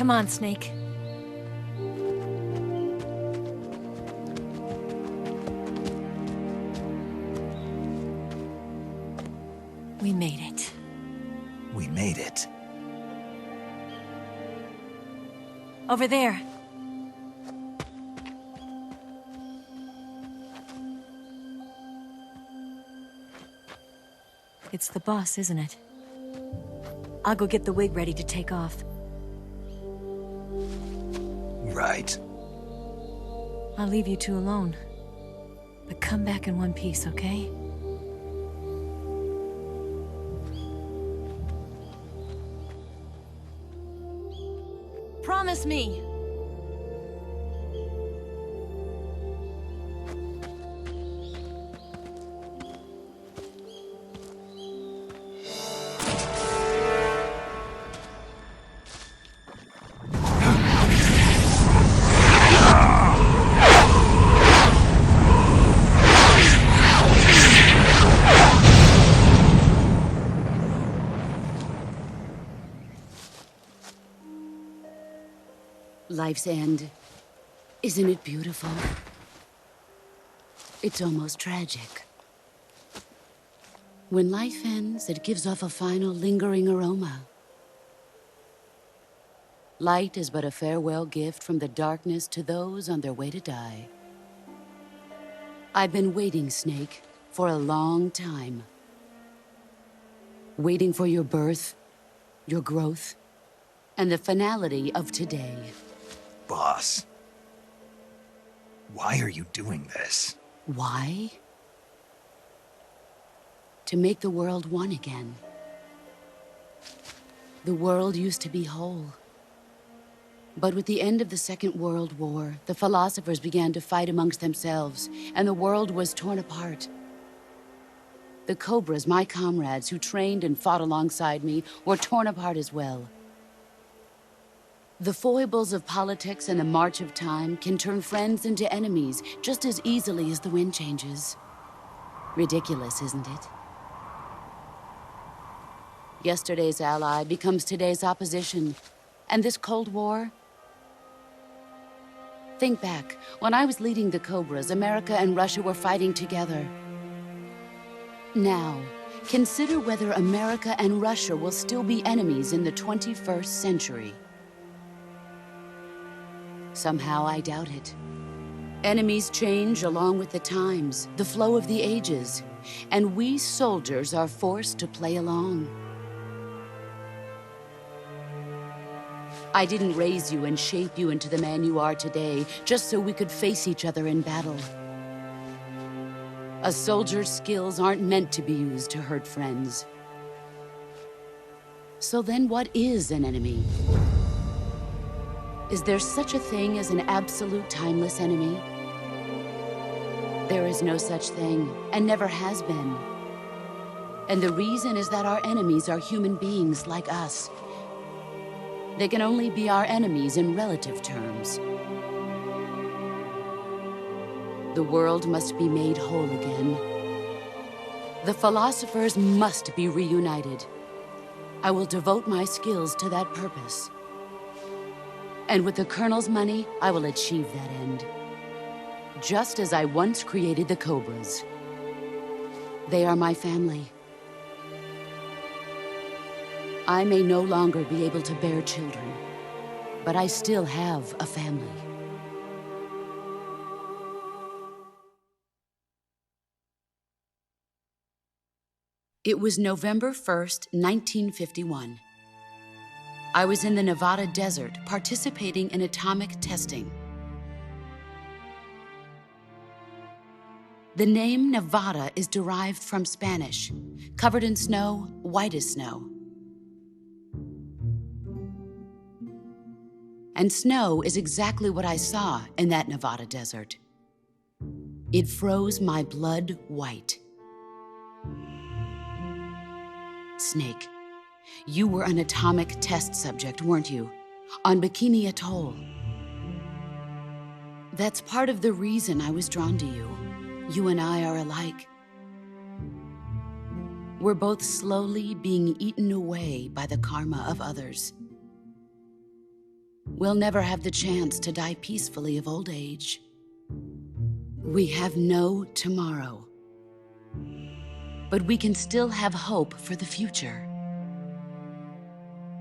Come on, Snake. We made it. We made it. Over there. It's the boss, isn't it? I'll go get the wig ready to take off. Right. I'll leave you two alone. But come back in one piece, okay? Promise me! Life's end. Isn't it beautiful? It's almost tragic. When life ends, it gives off a final lingering aroma. Light is but a farewell gift from the darkness to those on their way to die. I've been waiting, Snake, for a long time. Waiting for your birth, your growth, and the finality of today. Boss. Why are you doing this? Why? To make the world one again. The world used to be whole. But with the end of the Second World War, the philosophers began to fight amongst themselves, and the world was torn apart. The Cobras, my comrades who trained and fought alongside me, were torn apart as well. The foibles of politics and the march of time can turn friends into enemies just as easily as the wind changes. Ridiculous, isn't it? Yesterday's ally becomes today's opposition. And this Cold War? Think back. When I was leading the Cobras, America and Russia were fighting together. Now, consider whether America and Russia will still be enemies in the 21st century. Somehow I doubt it. Enemies change along with the times, the flow of the ages, and we soldiers are forced to play along. I didn't raise you and shape you into the man you are today just so we could face each other in battle. A soldier's skills aren't meant to be used to hurt friends. So then what is an enemy? Is there such a thing as an absolute timeless enemy? There is no such thing, and never has been. And the reason is that our enemies are human beings like us. They can only be our enemies in relative terms. The world must be made whole again. The philosophers must be reunited. I will devote my skills to that purpose. And with the Colonel's money, I will achieve that end. Just as I once created the Cobras. They are my family. I may no longer be able to bear children, but I still have a family. It was November 1st, 1951. I was in the Nevada desert participating in atomic testing. The name Nevada is derived from Spanish, covered in snow, white as snow. And snow is exactly what I saw in that Nevada desert. It froze my blood white. Snake, you were an atomic test subject, weren't you? On Bikini Atoll. That's part of the reason I was drawn to you. You and I are alike. We're both slowly being eaten away by the karma of others. we'll never have the chance to die peacefully of old age. We have no tomorrow. But we can still have hope for the future.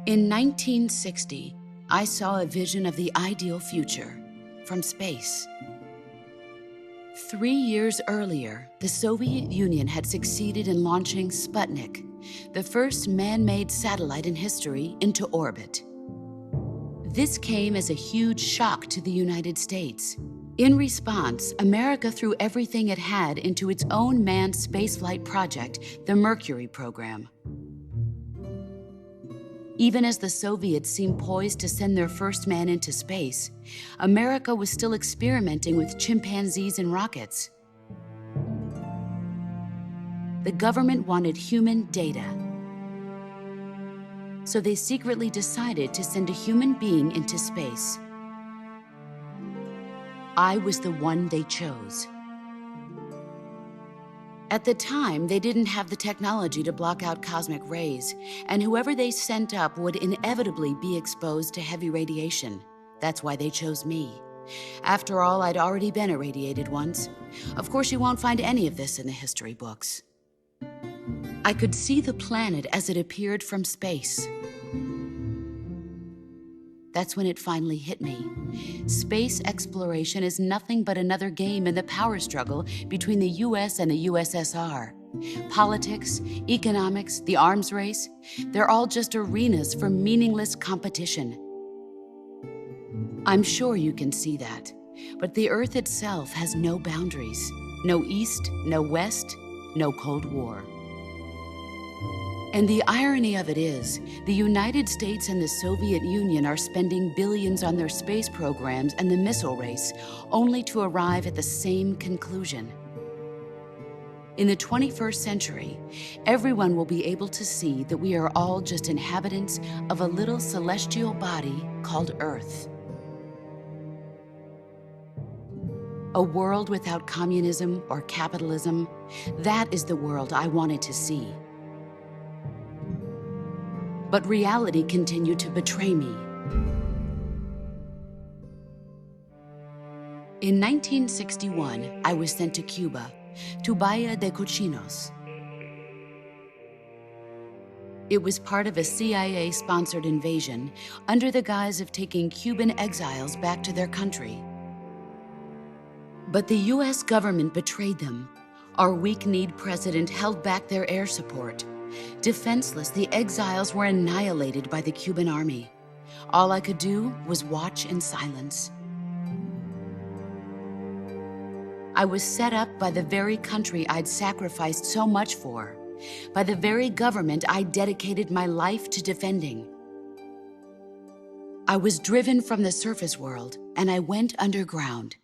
In 1960, I saw a vision of the ideal future from space. 3 years earlier, the Soviet Union had succeeded in launching Sputnik, the first man-made satellite in history, into orbit. This came as a huge shock to the United States. In response, America threw everything it had into its own manned spaceflight project, the Mercury program. Even as the Soviets seemed poised to send their first man into space, America was still experimenting with chimpanzees and rockets. The government wanted human data, so they secretly decided to send a human being into space. I was the one they chose. At the time, they didn't have the technology to block out cosmic rays, and whoever they sent up would inevitably be exposed to heavy radiation. That's why they chose me. After all, I'd already been irradiated once. Of course, you won't find any of this in the history books. I could see the planet as it appeared from space. That's when it finally hit me. Space exploration is nothing but another game in the power struggle between the US and the USSR. Politics, economics, the arms race, they're all just arenas for meaningless competition. I'm sure you can see that, but the Earth itself has no boundaries. No East, no West, no Cold War. And the irony of it is, the United States and the Soviet Union are spending billions on their space programs and the missile race, only to arrive at the same conclusion. In the 21st century, everyone will be able to see that we are all just inhabitants of a little celestial body called Earth. A world without communism or capitalism, that is the world I wanted to see. But reality continued to betray me. In 1961, I was sent to Cuba, to Bahia de Cochinos. It was part of a CIA-sponsored invasion under the guise of taking Cuban exiles back to their country. But the US government betrayed them. Our weak-kneed president held back their air support. Defenseless, the exiles were annihilated by the Cuban army. All I could do was watch in silence. I was set up by the very country I'd sacrificed so much for, by the very government I dedicated my life to defending. I was driven from the surface world, and I went underground.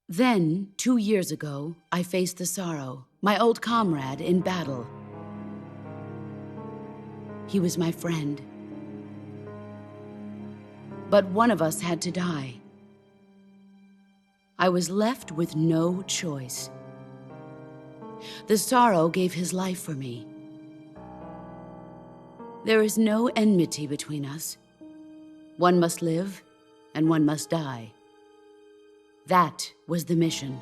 Then, 2 years ago, I faced the sorrow, my old comrade in battle. He was my friend. But one of us had to die. I was left with no choice. The sorrow gave his life for me. There is no enmity between us. One must live, and one must die. That was the mission.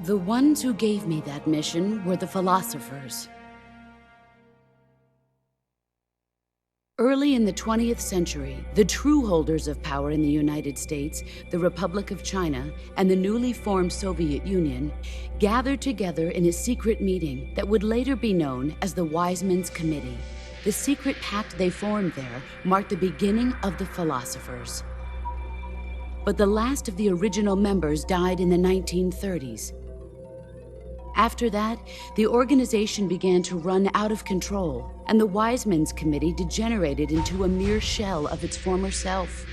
The ones who gave me that mission were the philosophers. Early in the 20th century, the true holders of power in the United States, the Republic of China, and the newly formed Soviet Union gathered together in a secret meeting that would later be known as the Wise Men's Committee. The secret pact they formed there marked the beginning of the philosophers. But the last of the original members died in the 1930s. After that, the organization began to run out of control, and the Wise Men's Committee degenerated into a mere shell of its former self.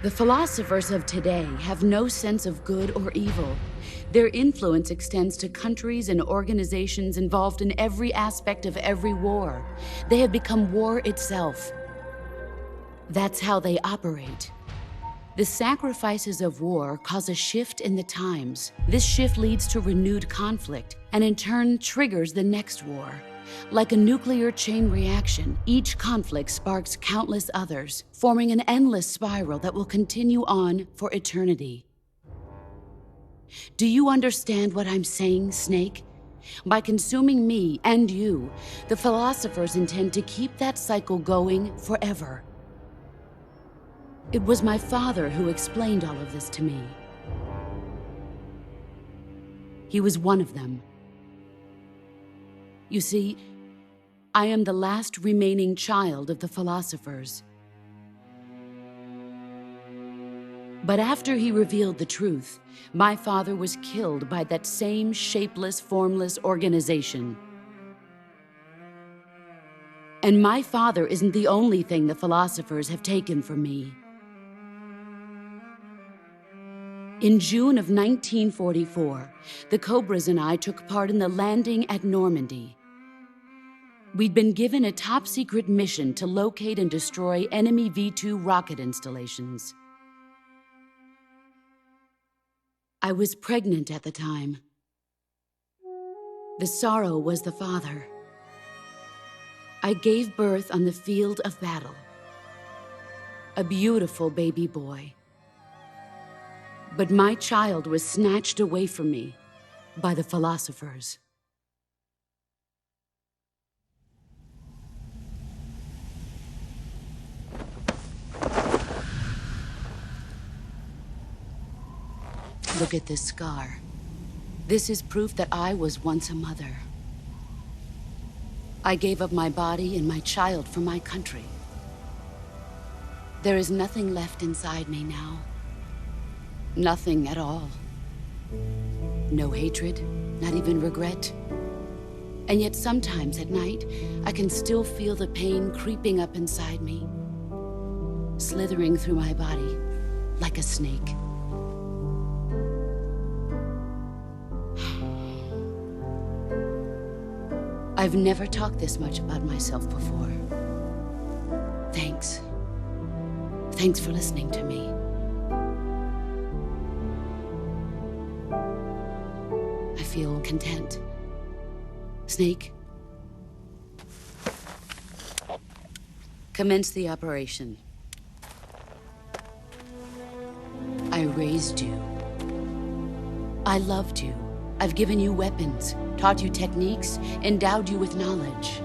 The philosophers of today have no sense of good or evil. Their influence extends to countries and organizations involved in every aspect of every war. They have become war itself. That's how they operate. The sacrifices of war cause a shift in the times. This shift leads to renewed conflict, and in turn triggers the next war. Like a nuclear chain reaction, each conflict sparks countless others, forming an endless spiral that will continue on for eternity. Do you understand what I'm saying, Snake? By consuming me and you, the philosophers intend to keep that cycle going forever. It was my father who explained all of this to me. He was one of them. You see, I am the last remaining child of the philosophers. But after he revealed the truth, my father was killed by that same shapeless, formless organization. And my father isn't the only thing the philosophers have taken from me. In June of 1944, the Cobras and I took part in the landing at Normandy. We'd been given a top-secret mission to locate and destroy enemy V-2 rocket installations. I was pregnant at the time. The sorrow was the father. I gave birth on the field of battle. A beautiful baby boy. But my child was snatched away from me by the philosophers. Look at this scar. This is proof that I was once a mother. I gave up my body and my child for my country. There is nothing left inside me now. Nothing at all. No hatred, not even regret. And yet sometimes at night, I can still feel the pain creeping up inside me, slithering through my body like a snake. I've never talked this much about myself before. Thanks. Thanks for listening to me. I feel content. Snake, commence the operation. I raised you. I loved you. I've given you weapons, taught you techniques, endowed you with knowledge.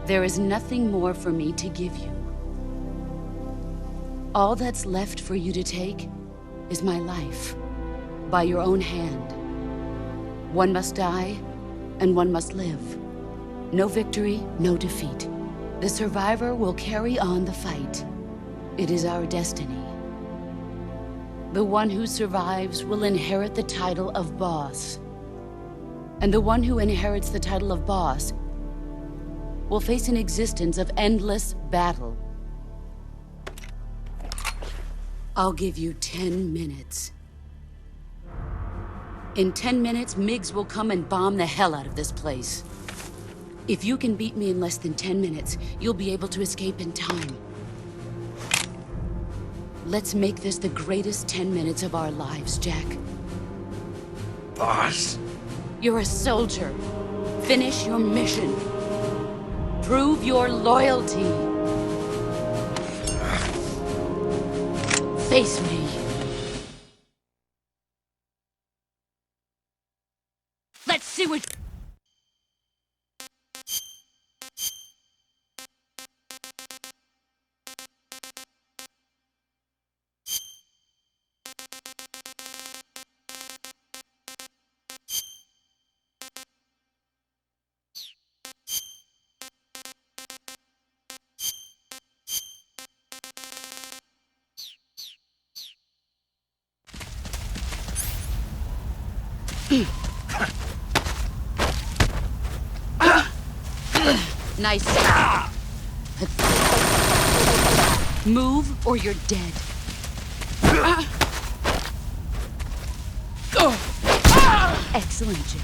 There is nothing more for me to give you. All that's left for you to take is my life, by your own hand. One must die, and one must live. No victory, no defeat. The survivor will carry on the fight. It is our destiny. The one who survives will inherit the title of boss. And the one who inherits the title of boss will face an existence of endless battle. I'll give you 10 minutes. In 10 minutes, MiGs will come and bomb the hell out of this place. If you can beat me in less than 10 minutes, you'll be able to escape in time. Let's make this the greatest 10 minutes of our lives, Jack. Boss. You're a soldier. Finish your mission. Prove your loyalty. Face me. Let's see what... Nice. Move or you're dead. Excellent, Jack.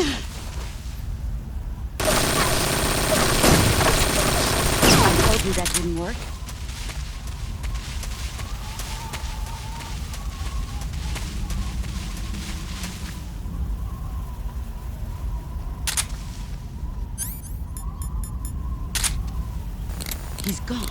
I told you that wouldn't work. He's gone.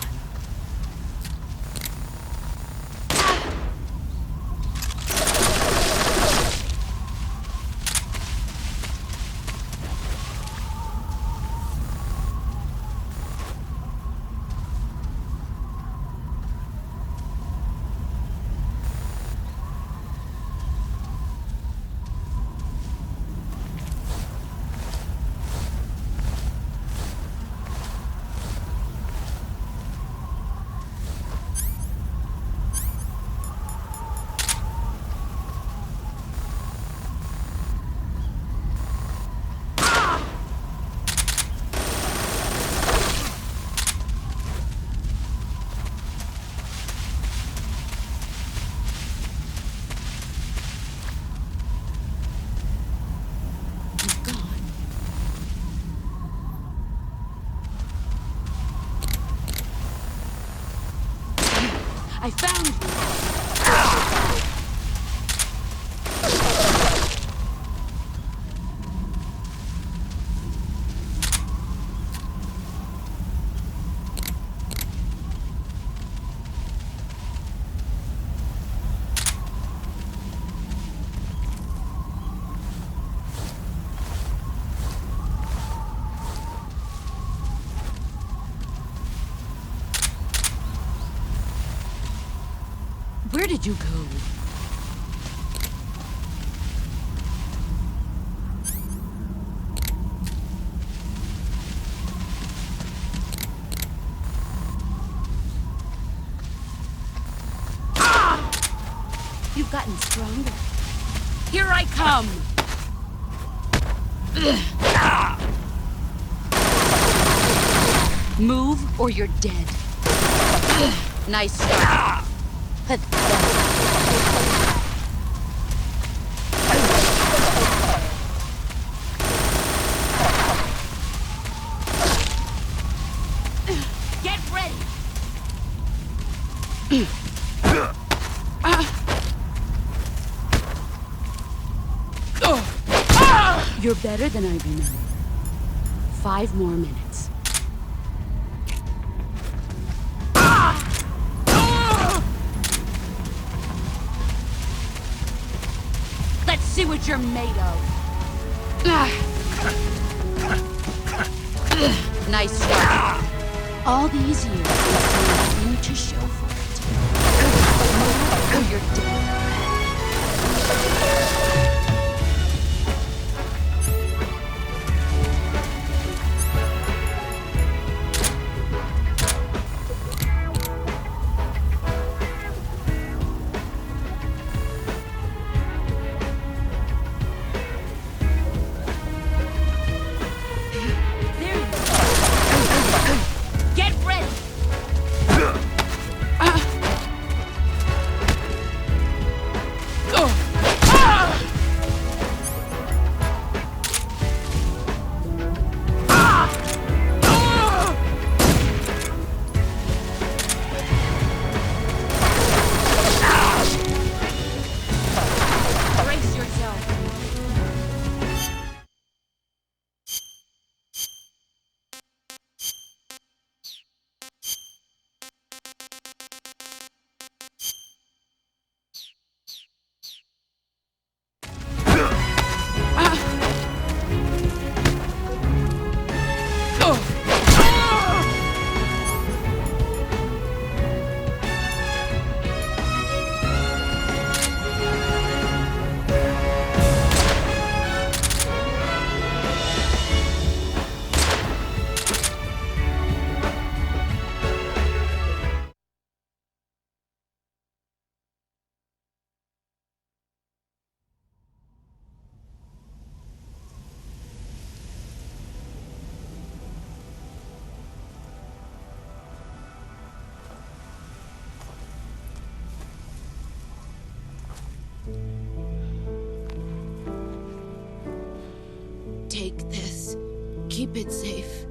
I found you! Where did you go? You've gotten stronger. Here I come! Move or you're dead. Nice start. Get ready! You're better than I remember. 5 more minutes. Let's see what you're made of. Nice start. All these years, there's nothing to show for it. Or you're dead. Take this. Keep it safe.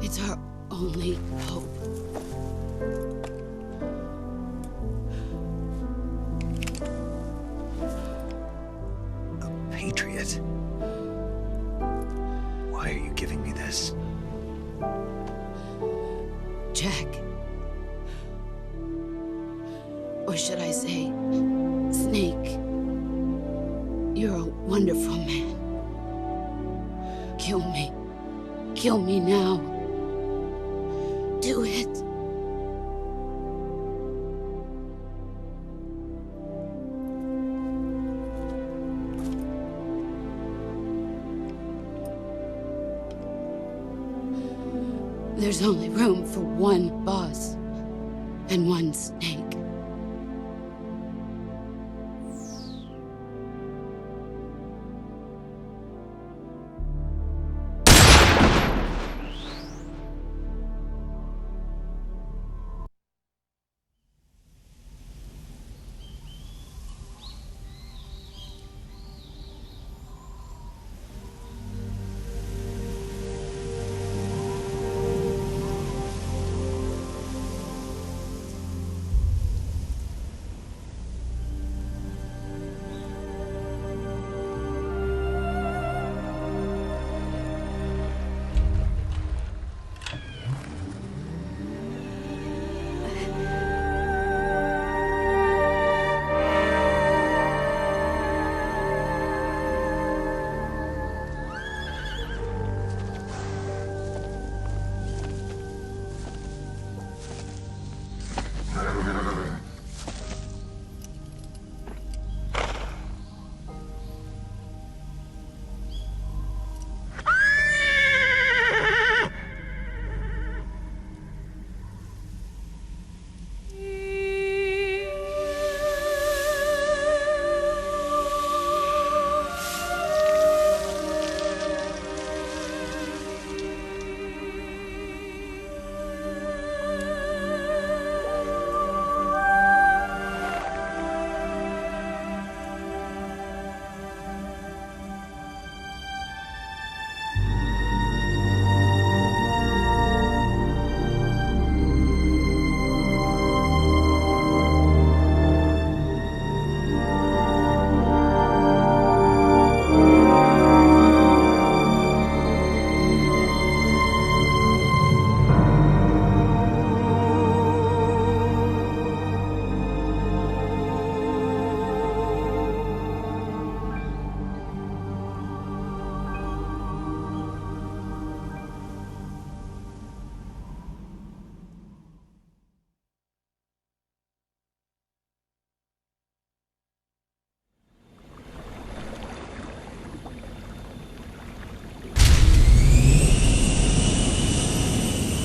It's our only hope. A patriot? Why are you giving me this? Jack. Or should I say, Snake. You're a wonderful man. Kill me. Kill me now. Do it. There's only room for one boss and one snake.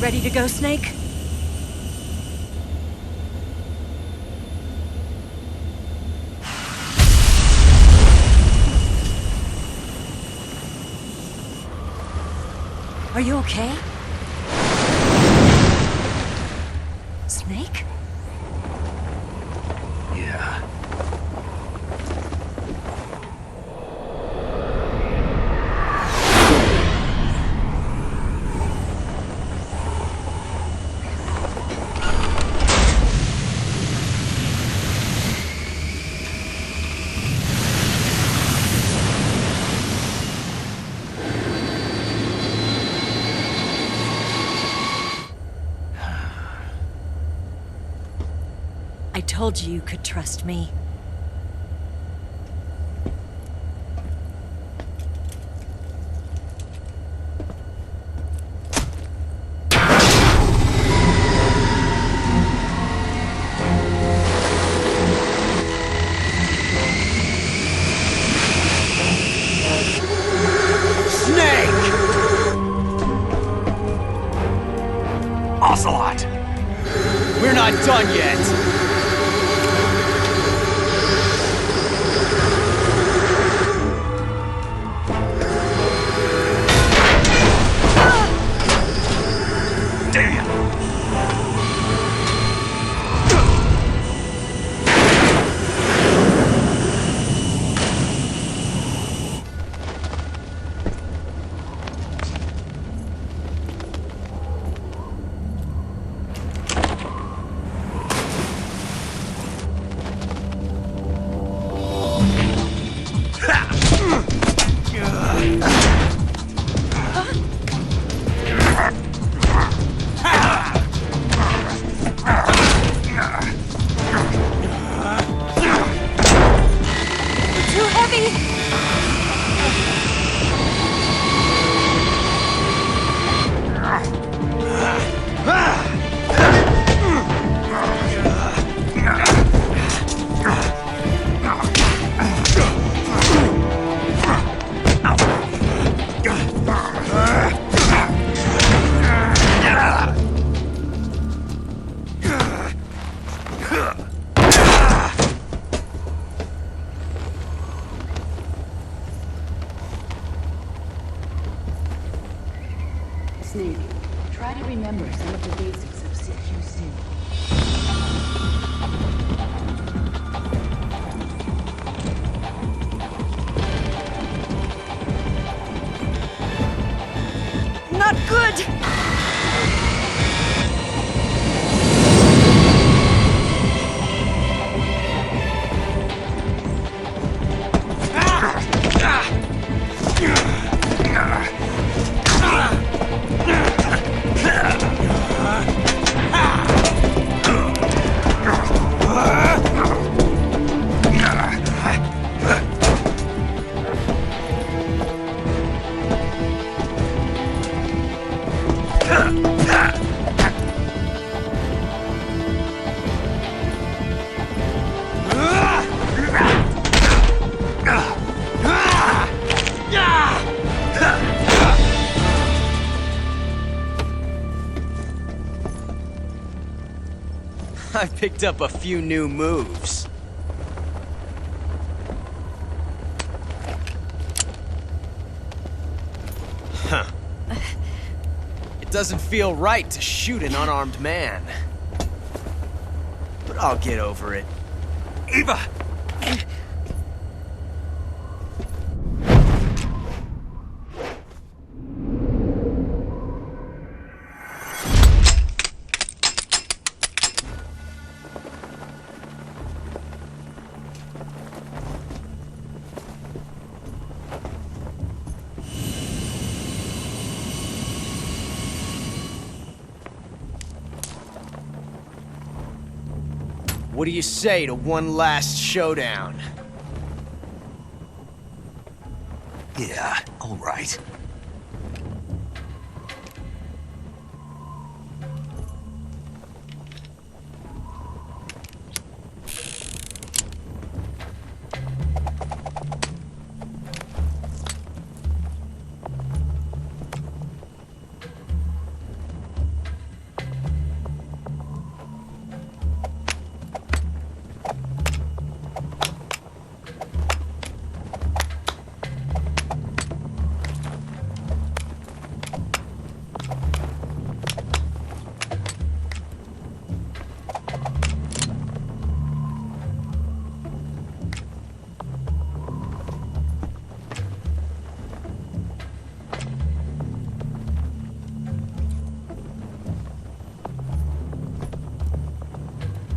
Ready to go, Snake? Are you okay? Snake? Yeah. I told you you could trust me. Snake! Ocelot! We're not done yet! Damn! remember some of the basics of CQC. Not good! I picked up a few new moves. Huh. It doesn't feel right to shoot an unarmed man. But I'll get over it. Eva! What do you say to one last showdown? Yeah, all right.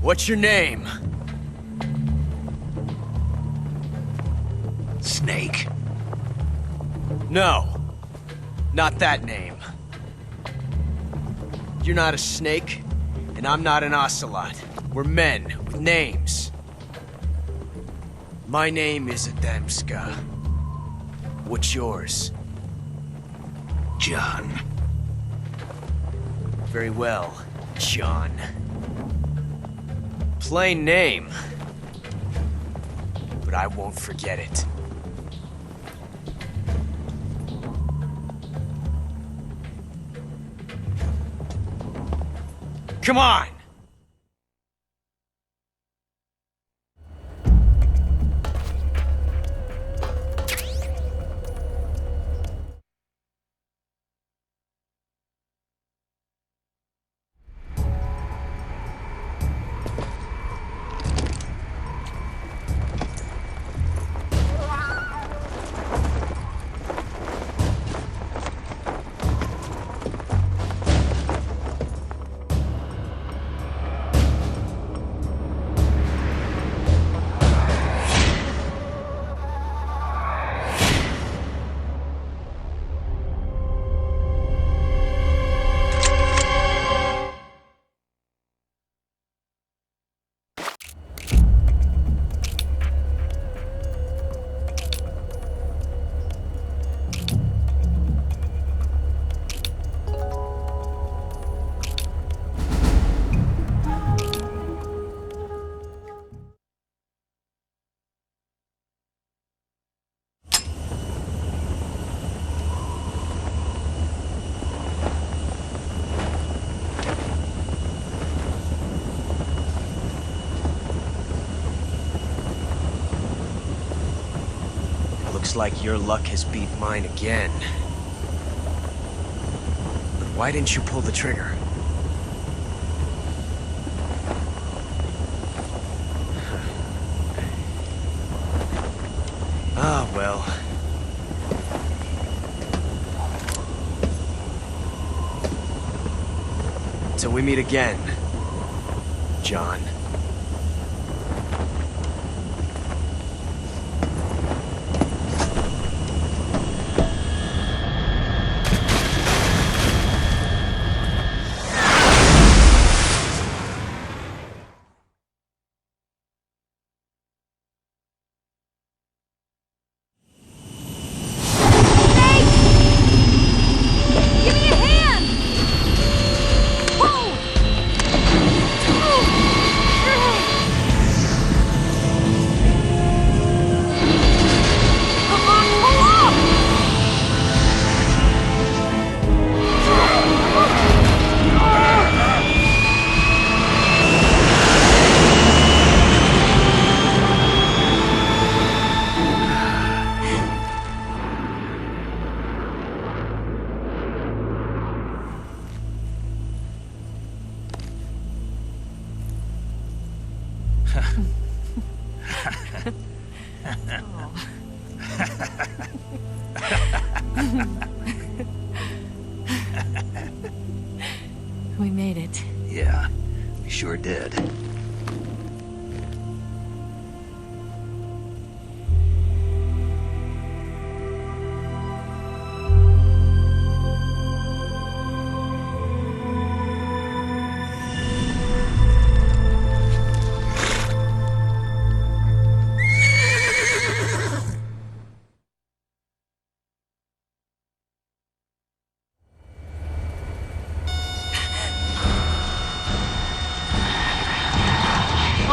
What's your name? Snake. No. Not that name. You're not a snake, and I'm not an ocelot. We're men with names. My name is Adamska. What's yours? John. Very well, John. Plain name. But I won't forget it. Come on! Looks like your luck has beat mine again. Why didn't you pull the trigger? Ah, well. Till we meet again, John. Give me a hand! Whoa! Come on, pull up! We made it. Yeah, we sure did.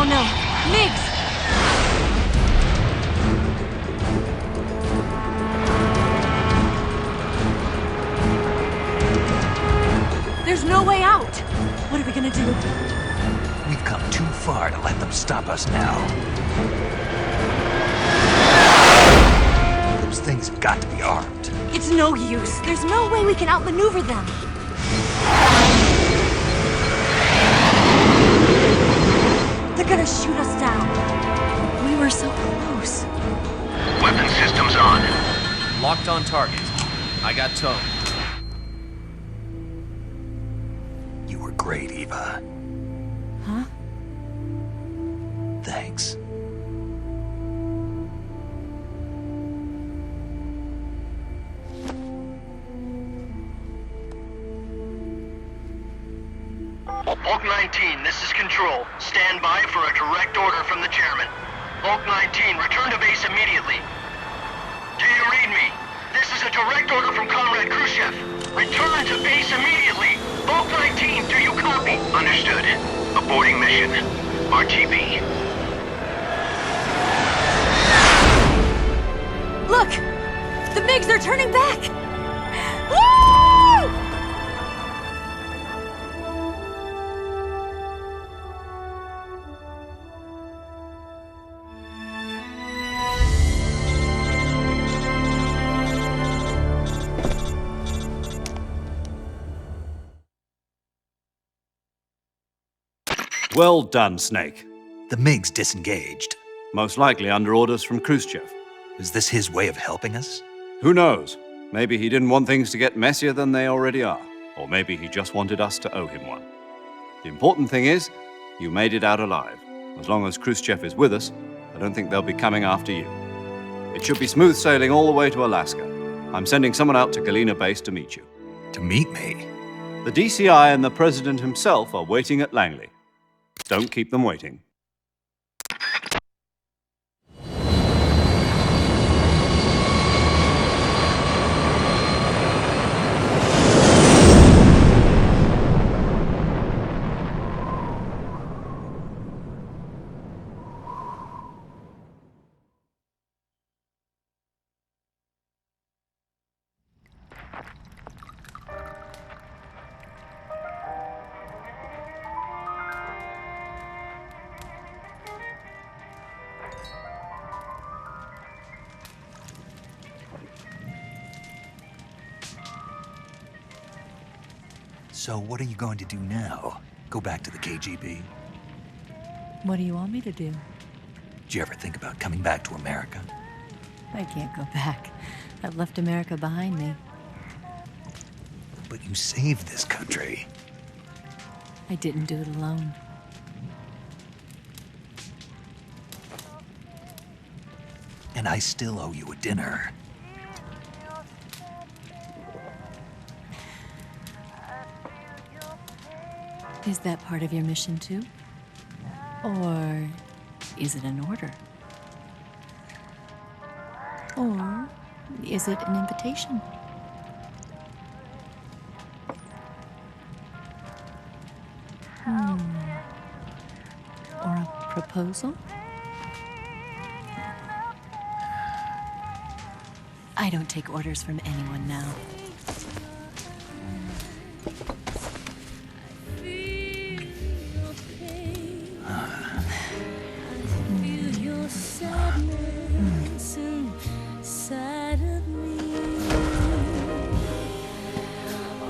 Oh no, Migs! There's no way out! What are we gonna do? We've come too far to let them stop us now. Those things have got to be armed. It's no use. There's no way we can outmaneuver them. They're gonna shoot us down. We were so close. Weapon systems on. Locked on target. I got towed. You were great, Eva. Huh? Thanks. Hulk 19, this is Control. Stand by for a direct order from the chairman. Hulk 19, return to base immediately. Do you read me? This is a direct order from Comrade Khrushchev. Return to base immediately. Hulk 19, do you copy? Understood. Aborting mission. RTB. Look! The MiGs are turning back! Woo! Well done, Snake. The MiGs disengaged. Most likely under orders from Khrushchev. Is this his way of helping us? Who knows? Maybe he didn't want things to get messier than they already are. Or maybe he just wanted us to owe him one. The important thing is, you made it out alive. As long as Khrushchev is with us, I don't think they'll be coming after you. It should be smooth sailing all the way to Alaska. I'm sending someone out to Galena Base to meet you. To meet me? The DCI and the President himself are waiting at Langley. Don't keep them waiting. So what are you going to do now? Go back to the KGB? What do you want me to do? Did you ever think about coming back to America? I can't go back. I've left America behind me. But you saved this country. I didn't do it alone. And I still owe you a dinner. Is that part of your mission too? Or is it an order? Or is it an invitation? Or a proposal? I don't take orders from anyone now.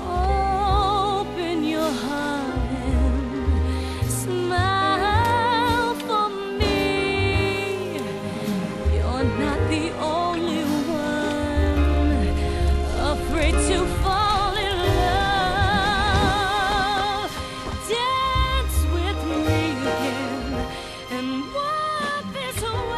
Open your heart and smile for me. You're not the only one afraid to fall in love. Dance with me again and walk this way.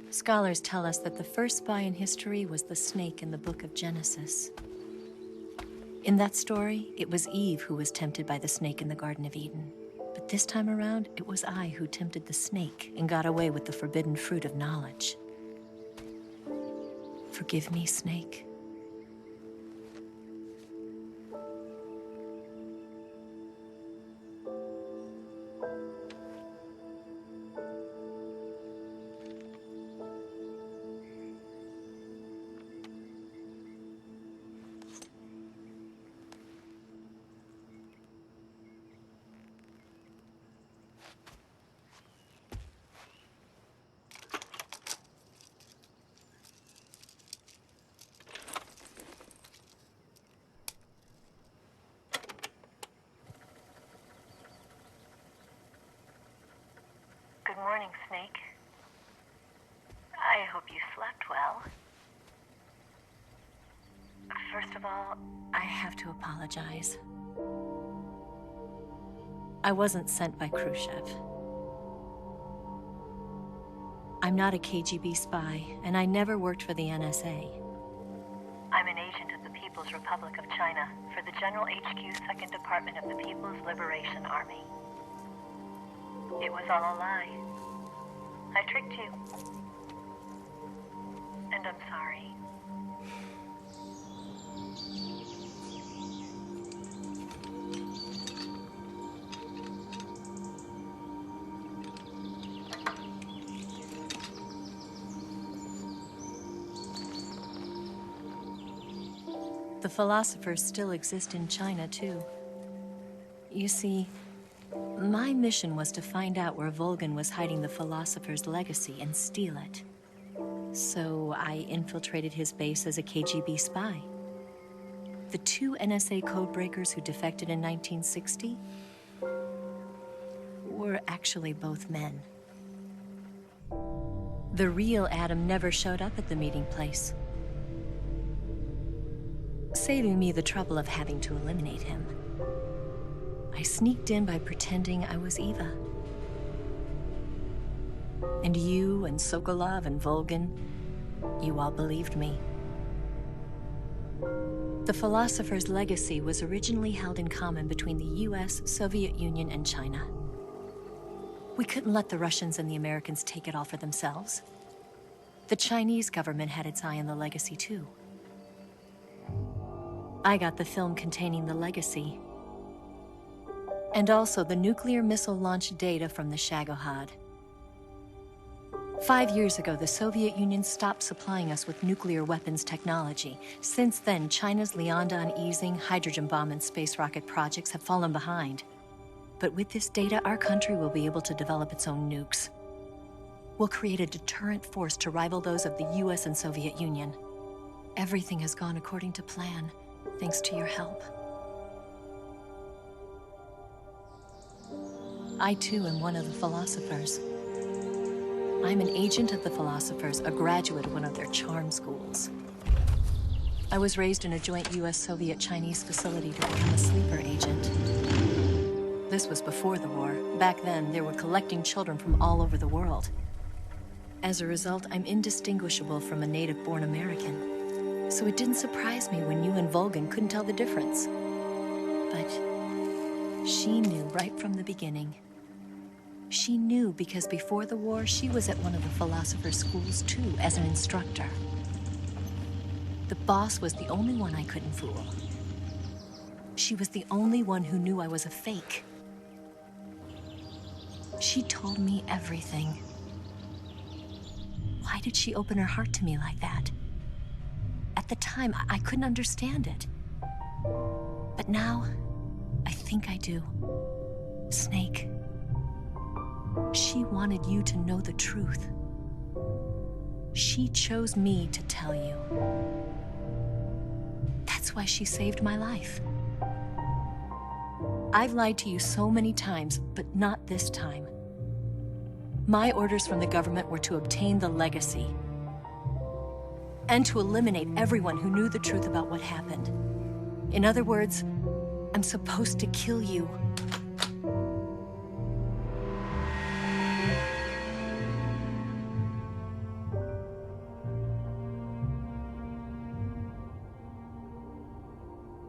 Scholars tell us that the first spy in history was the snake in the book of Genesis. In that story, it was Eve who was tempted by the snake in the Garden of Eden. But this time around, it was I who tempted the snake and got away with the forbidden fruit of knowledge. Forgive me, snake. Good morning, Snake. I hope you slept well. First of all, I have to apologize. I wasn't sent by Khrushchev. I'm not a KGB spy, and I never worked for the NSA. I'm an agent of the People's Republic of China for the General HQ 2nd Department of the People's Liberation Army. It was all a lie. I tricked you. And I'm sorry. The philosophers still exist in China, too. You see, my mission was to find out where Volgan was hiding the philosopher's legacy and steal it. So I infiltrated his base as a KGB spy. The two NSA codebreakers who defected in 1960 were actually both men. The real Adam never showed up at the meeting place, saving me the trouble of having to eliminate him. I sneaked in by pretending I was Eva. And you and Sokolov and Volgin, you all believed me. The philosopher's legacy was originally held in common between the US, Soviet Union, and China. We couldn't let the Russians and the Americans take it all for themselves. The Chinese government had its eye on the legacy too. I got the film containing the legacy, and also the nuclear missile launch data from the Shagohod. 5 years ago, the Soviet Union stopped supplying us with nuclear weapons technology. Since then, China's Liaodong easing, hydrogen bomb, and space rocket projects have fallen behind. But with this data, our country will be able to develop its own nukes. We'll create a deterrent force to rival those of the US and Soviet Union. Everything has gone according to plan, thanks to your help. I too am one of the philosophers. I'm an agent of the philosophers, a graduate of one of their charm schools. I was raised in a joint US-Soviet-Chinese facility to become a sleeper agent. This was before the war. Back then, they were collecting children from all over the world. As a result, I'm indistinguishable from a native-born American. So it didn't surprise me when you and Volgin couldn't tell the difference. But she knew right from the beginning. She knew because before the war, she was at one of the philosopher's schools too, as an instructor. The boss was the only one I couldn't fool. She was the only one who knew I was a fake. She told me everything. Why did she open her heart to me like that? At the time, I couldn't understand it. But now, I think I do. Snake, she wanted you to know the truth. She chose me to tell you. That's why she saved my life. I've lied to you so many times, but not this time. My orders from the government were to obtain the legacy and to eliminate everyone who knew the truth about what happened. In other words, I'm supposed to kill you.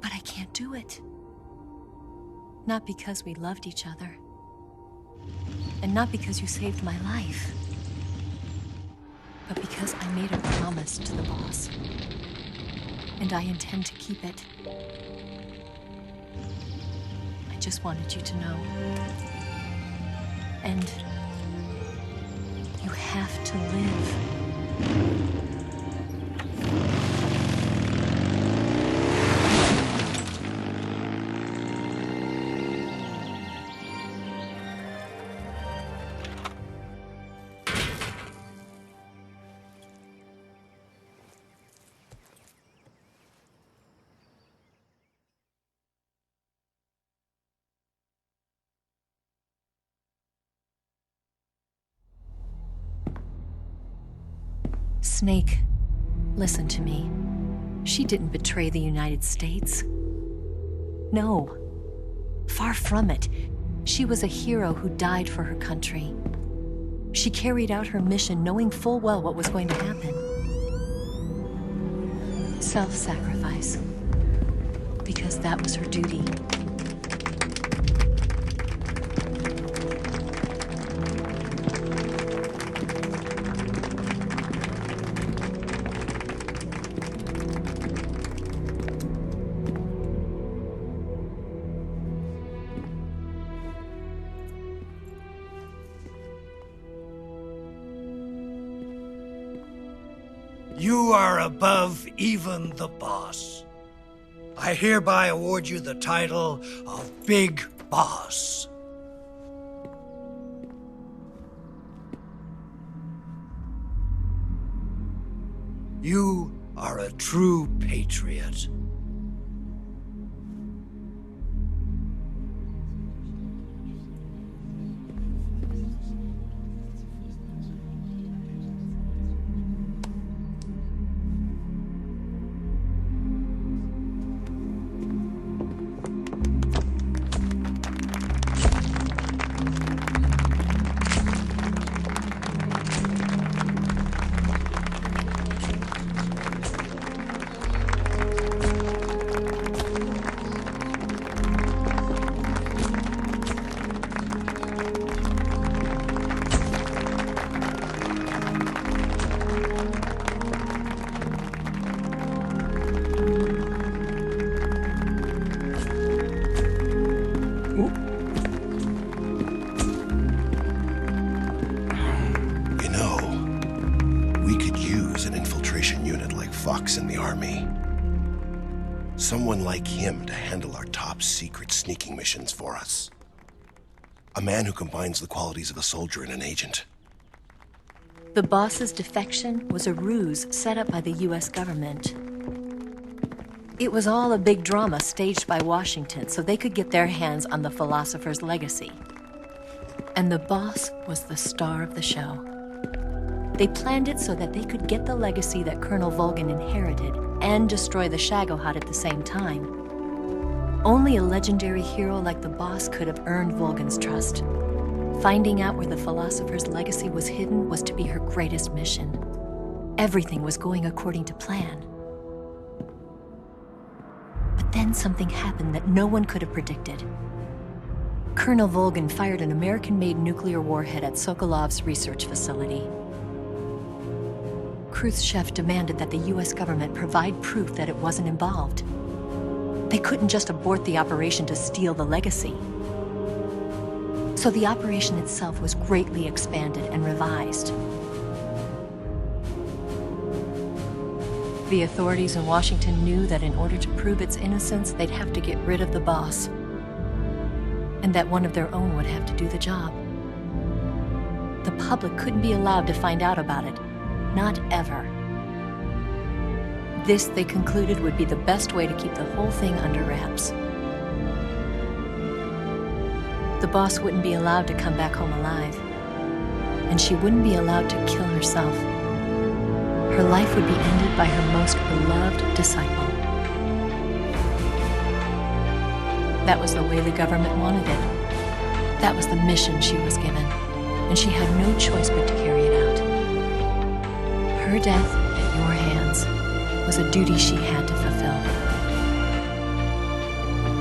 But I can't do it. Not because we loved each other. And not because you saved my life. But because I made a promise to the boss. And I intend to keep it. I just wanted you to know. And you have to live. Snake, listen to me. She didn't betray the United States. No, far from it. She was a hero who died for her country. She carried out her mission knowing full well what was going to happen. Self-sacrifice. Because that was her duty. You are above even the boss. I hereby award you the title of Big Boss. You are a true patriot. in the army. Someone like him to handle our top secret sneaking missions for us. A man who combines the qualities of a soldier and an agent. The boss's defection was a ruse set up by the US government. It was all a big drama staged by Washington so they could get their hands on the philosopher's legacy. And the boss was the star of the show. They planned it so that they could get the legacy that Colonel Volgin inherited and destroy the Shagohod at the same time. Only a legendary hero like the boss could have earned Volgin's trust. Finding out where the philosopher's legacy was hidden was to be her greatest mission. Everything was going according to plan. But then something happened that no one could have predicted. Colonel Volgin fired an American-made nuclear warhead at Sokolov's research facility. Khrushchev demanded that the US government provide proof that it wasn't involved. They couldn't just abort the operation to steal the legacy. So the operation itself was greatly expanded and revised. The authorities in Washington knew that in order to prove its innocence, they'd have to get rid of the boss, and that one of their own would have to do the job. The public couldn't be allowed to find out about it. Not ever. This, they concluded, would be the best way to keep the whole thing under wraps. The boss wouldn't be allowed to come back home alive, and she wouldn't be allowed to kill herself. Her life would be ended by her most beloved disciple. That was the way the government wanted it. That was the mission she was given, and she had no choice but to carry it out. Her death at your hands was a duty she had to fulfill.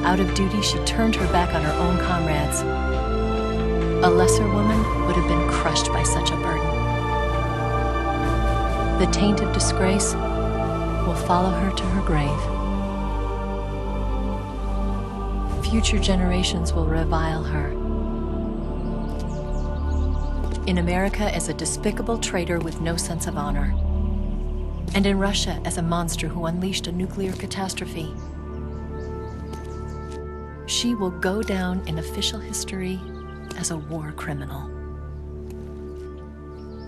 Out of duty, she turned her back on her own comrades. A lesser woman would have been crushed by such a burden. The taint of disgrace will follow her to her grave. Future generations will revile her. In America as a despicable traitor with no sense of honor. And in Russia as a monster who unleashed a nuclear catastrophe. She will go down in official history as a war criminal.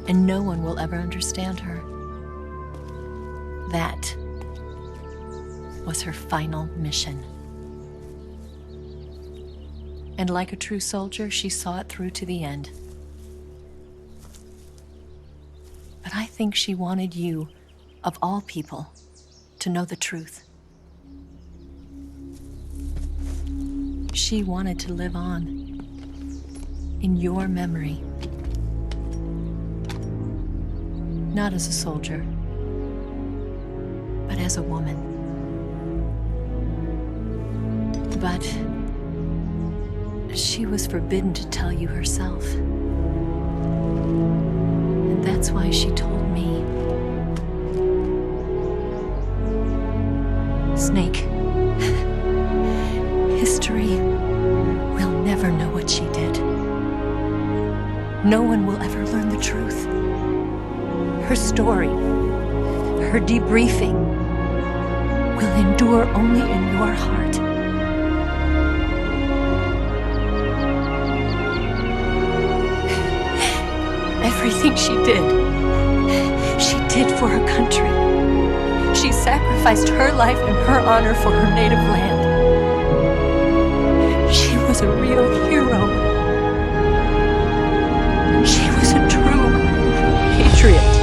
And no one will ever understand her. That was her final mission. And like a true soldier, she saw it through to the end. But I think she wanted you, of all people, to know the truth. She wanted to live on in your memory. Not as a soldier, but as a woman. But she was forbidden to tell you herself. And that's why she told me. Snake, history will never know what she did. No one will ever learn the truth. Her story, her debriefing, will endure only in your heart. Everything she did for her country. She sacrificed her life and her honor for her native land. She was a real hero. She was a true patriot.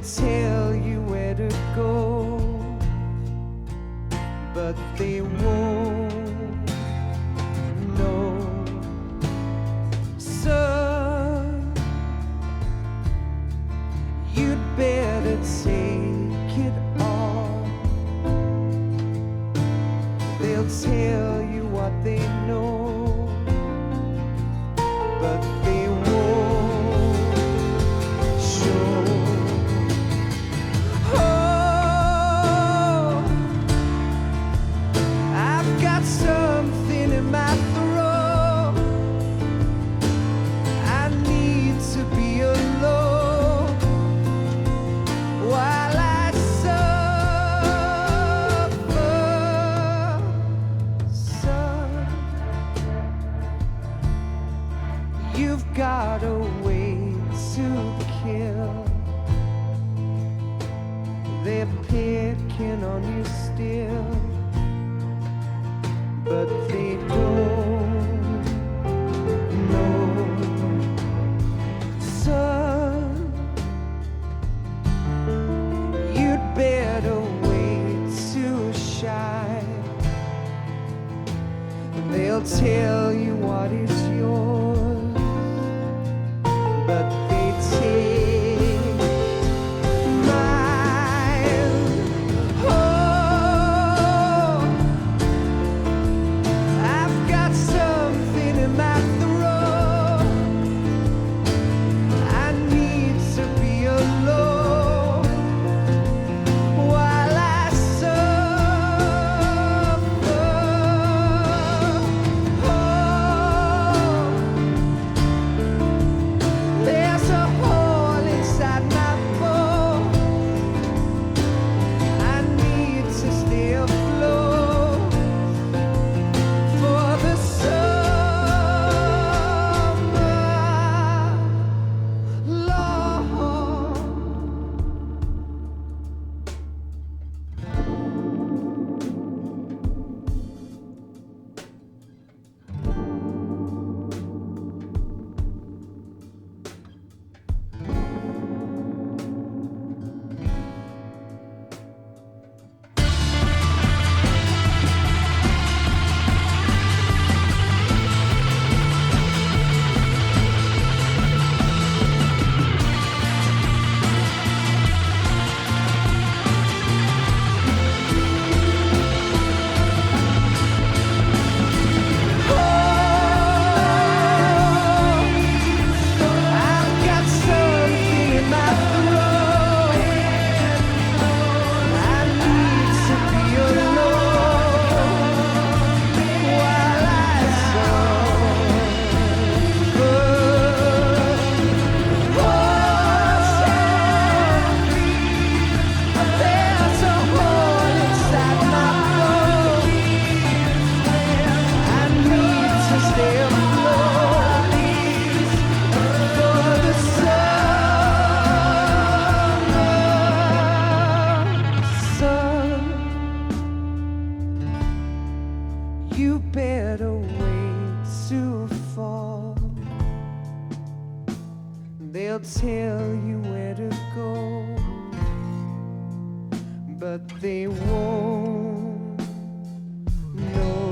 tell you where to go, but they won't know. Son, you'd better take it all. They'll tell you what they know, but they won't show. Oh, I've got something in my throat. I need to be alone while I suffer. Son, you've got a way to kill. They're picking on you still, but they don't know. Son, you'd better wait to shine. They'll tell you what is yours, but they take mine. Oh, I've got something in my throat. I need to be alone while I suffer. Oh, there's a hole inside my bones. I need to stay afloat for the summer, Lord. I've got something in my throat. I need to be alone while I suffer. There's a hole inside my bones. I need to stay afloat for the summer. Son, you better wait to fall. They'll tell you where to go, but they won't know.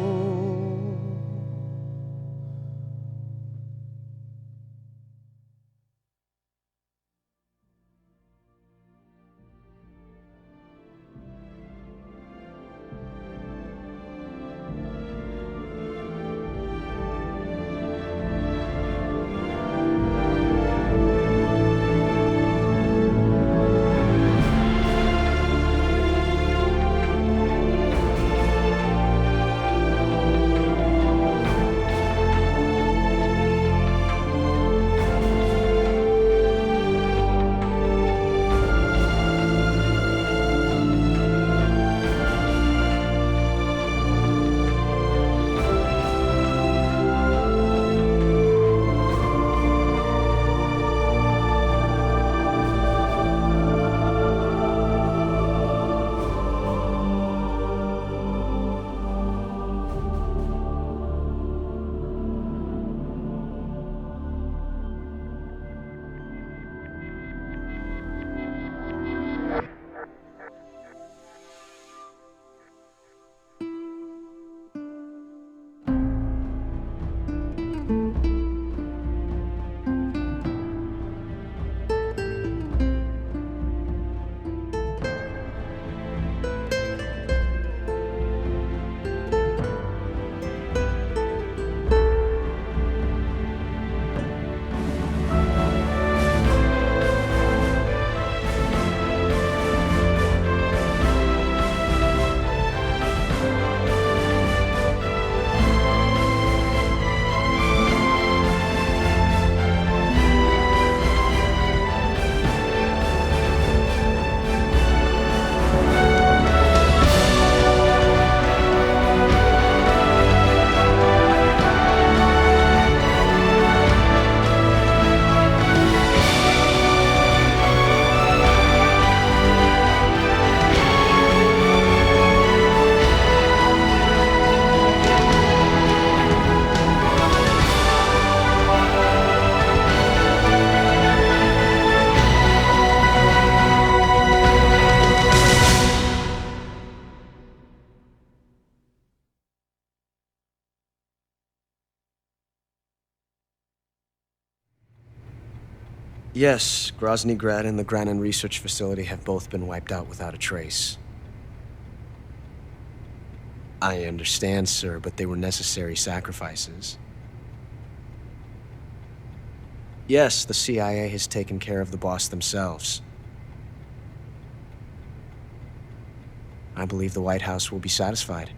Yes, Grozny Grad and the Granin Research Facility have both been wiped out without a trace. I understand, sir, but they were necessary sacrifices. Yes, the CIA has taken care of the boss themselves. I believe the White House will be satisfied.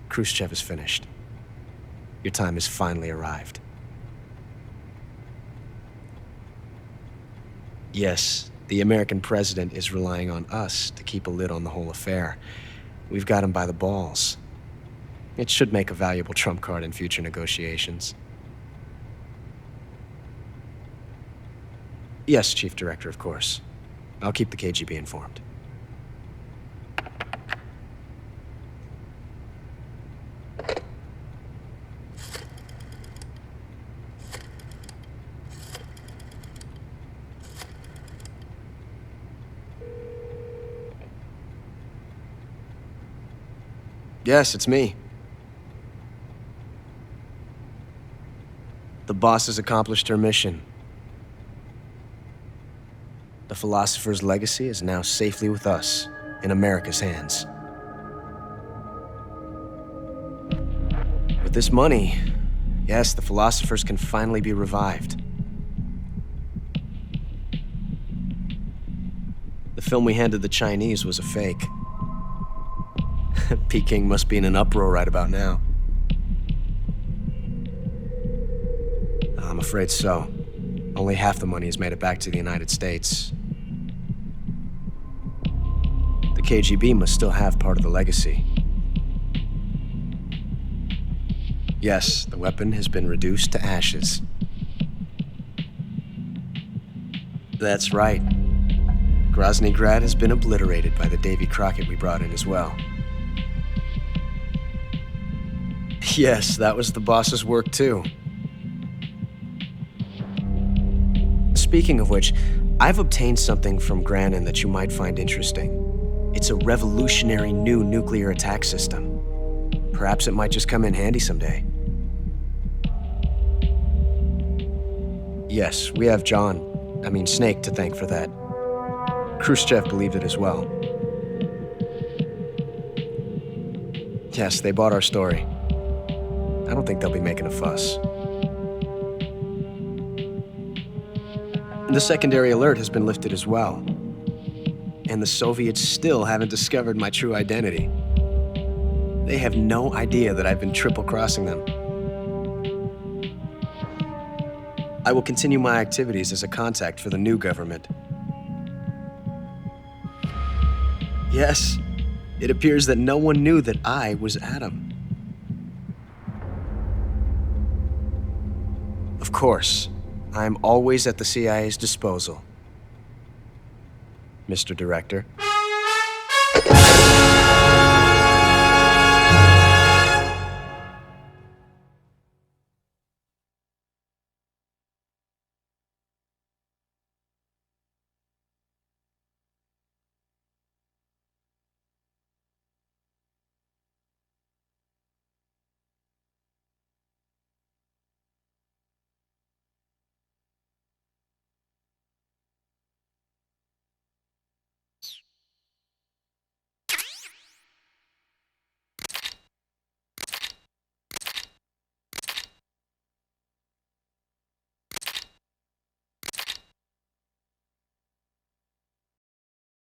Khrushchev is finished. Your time has finally arrived. Yes, the American president is relying on us to keep a lid on the whole affair. We've got him by the balls. It should make a valuable trump card in future negotiations. Yes, Chief Director, of course. I'll keep the KGB informed. Yes, it's me. The boss has accomplished her mission. The philosopher's legacy is now safely with us, in America's hands. With this money, yes, the philosophers can finally be revived. The film we handed the Chinese was a fake. Peking must be in an uproar right about now. I'm afraid so. Only half the money has made it back to the United States. The KGB must still have part of the legacy. Yes, the weapon has been reduced to ashes. That's right. Grozny Grad has been obliterated by the Davy Crockett we brought in as well. Yes, that was the boss's work too. Speaking of which, I've obtained something from Granin that you might find interesting. It's a revolutionary new nuclear attack system. Perhaps it might just come in handy someday. Yes, we have Snake to thank for that. Khrushchev believed it as well. Yes, they bought our story. I don't think they'll be making a fuss. The secondary alert has been lifted as well. And the Soviets still haven't discovered my true identity. They have no idea that I've been triple-crossing them. I will continue my activities as a contact for the new government. Yes, it appears that no one knew that I was Adam. Of course, I'm always at the CIA's disposal, Mr. Director.